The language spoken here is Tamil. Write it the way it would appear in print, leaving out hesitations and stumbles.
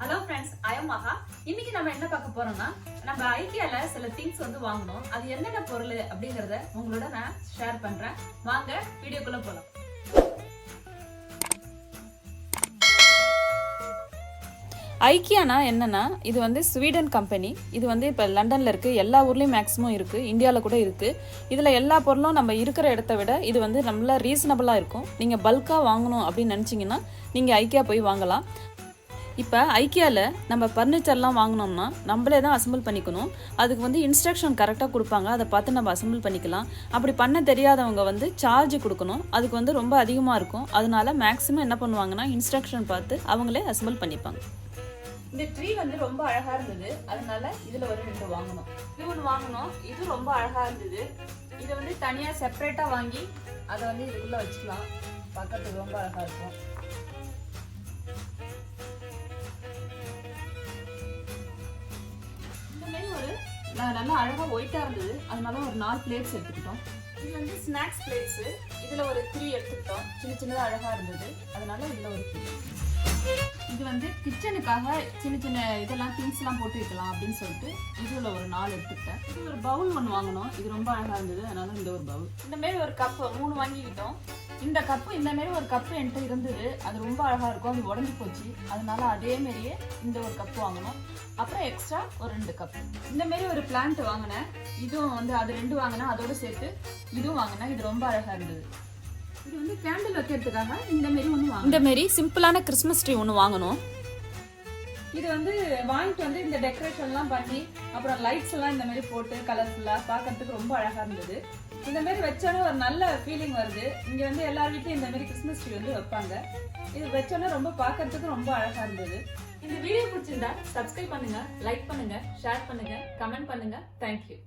Hello friends, I am Maha. இன்னைக்கு நம்ம என்ன பார்க்க போறோம்னா நம்ம IKEAல சில திங்ஸ் வந்து வாங்கணும். அது என்னென்ன பொருள் அப்படிங்கறத உங்களோட நான் ஷேர் பண்றேன். வாங்க வீடியோக்குள்ள போலாம். ஐக்கியானா என்னன்னா இது வந்து ஸ்வீடன் கம்பெனி. இது வந்து இப்போ லண்டனில் இருக்குது, எல்லா ஊர்லேயும் மேக்ஸிமம் இருக்குது, இந்தியாவில் கூட இருக்குது. இதில் எல்லா பொருளும் நம்ம இருக்கிற இடத்த விட இது வந்து நம்மள ரீசனபிளாக இருக்கும். நீங்கள் பல்காக வாங்கணும் அப்படின்னு நினச்சிங்கன்னா நீங்கள் ஐக்கியா போய் வாங்கலாம். இப்போ ஐக்கியாவில் நம்ம ஃபர்னிச்சர்லாம் வாங்கினோம்னா நம்மளே தான் அசம்பிள் பண்ணிக்கணும். அதுக்கு வந்து இன்ஸ்ட்ரக்ஷன் கரெக்டாக கொடுப்பாங்க, அதை பார்த்து நம்ம அசம்பிள் பண்ணிக்கலாம். அப்படி பண்ண தெரியாதவங்க வந்து சார்ஜ் கொடுக்கணும், அதுக்கு வந்து ரொம்ப அதிகமாக இருக்கும். அதனால மேக்ஸிமம் என்ன பண்ணுவாங்கன்னா இன்ஸ்ட்ரக்ஷன் பார்த்து அவங்களே அசம்பிள் பண்ணிப்பாங்க. இந்த ட்ரீ வந்து ரொம்ப அழகா இருந்தது, அதனால இதுல ஒரு 2 வாங்கணும். இது ஒன்று வாங்கணும், இது ரொம்ப அழகா இருந்தது. இதை வந்து தனியா செப்பரேட்டா வாங்கி அதை வந்து இதுக்குள்ள வச்சுக்கலாம், பார்க்கறதுக்கு ரொம்ப அழகா இருக்கும். இந்த மாதிரி ஒரு நல்லா அழகா ஒயிட்டா இருந்தது, அதனால ஒரு 4 பிளேட்ஸ் எடுத்துக்கிட்டோம். இது வந்து ஸ்நாக்ஸ் பிளேட்ஸ், இதுல ஒரு 3 எடுத்துக்கிட்டோம். சின்ன சின்னதா அழகா இருந்தது, அதனால இதுல ஒரு 3. இது வந்து கிச்சனுக்காக சின்ன சின்ன இதெல்லாம் திங்ஸ்லாம் போட்டு வைக்கலாம் அப்படின்னு சொல்லிட்டு இதுல ஒரு 4 எடுத்துக்கிட்டேன். இது ஒரு பவுல் ஒன்று வாங்கணும், இது ரொம்ப அழகா இருந்தது, அதனால இந்த ஒரு பவுல். இந்த மாதிரி ஒரு கப்பு 3 வாங்கிக்கிட்டோம். இந்த கப்பு இந்த மாதிரி ஒரு கப்பு என்கிட்ட இருந்தது, அது ரொம்ப அழகா இருக்கும், அது உடஞ்சி போச்சு. அதனால அதே மாதிரியே இந்த ஒரு கப்பு வாங்கணும். அப்புறம் எக்ஸ்ட்ரா ஒரு 2 கப்பு. இந்த மாதிரி ஒரு பிளான்ட் வாங்கினேன், இதுவும் வந்து அது 2 வாங்கினேன், அதோட சேர்த்து இதுவும் வாங்கினேன். இது ரொம்ப அழகா இருந்தது. இது வந்து கேண்டில் வைக்கிறதுக்காக இந்த மாதிரி ஒன்று வாங்கணும். இந்த மாதிரி சிம்பிளான கிறிஸ்மஸ் ட்ரீ ஒன்று வாங்கணும். இது வந்து வாங்கிட்டு வந்து இந்த டெக்கரேஷன்லாம் பண்ணி அப்புறம் லைட்ஸ் எல்லாம் இந்த மாதிரி போட்டு கலர்ஃபுல்லாக பார்க்கறதுக்கு ரொம்ப அழகாக இருந்தது. இந்த மாதிரி வச்சோன்னா ஒரு நல்ல ஃபீலிங் வருது. இங்கே வந்து எல்லார் வீட்லையும் இந்த மாதிரி கிறிஸ்மஸ் ட்ரீ வந்து வைப்பாங்க. இது வச்சோன்னா ரொம்ப பார்க்கறதுக்கு ரொம்ப அழகாக இருந்தது. இந்த வீடியோ பிடிச்சிருந்தா சப்ஸ்கிரைப் பண்ணுங்க, லைக் பண்ணுங்க, ஷேர் பண்ணுங்க, கமெண்ட் பண்ணுங்க. தேங்க்யூ.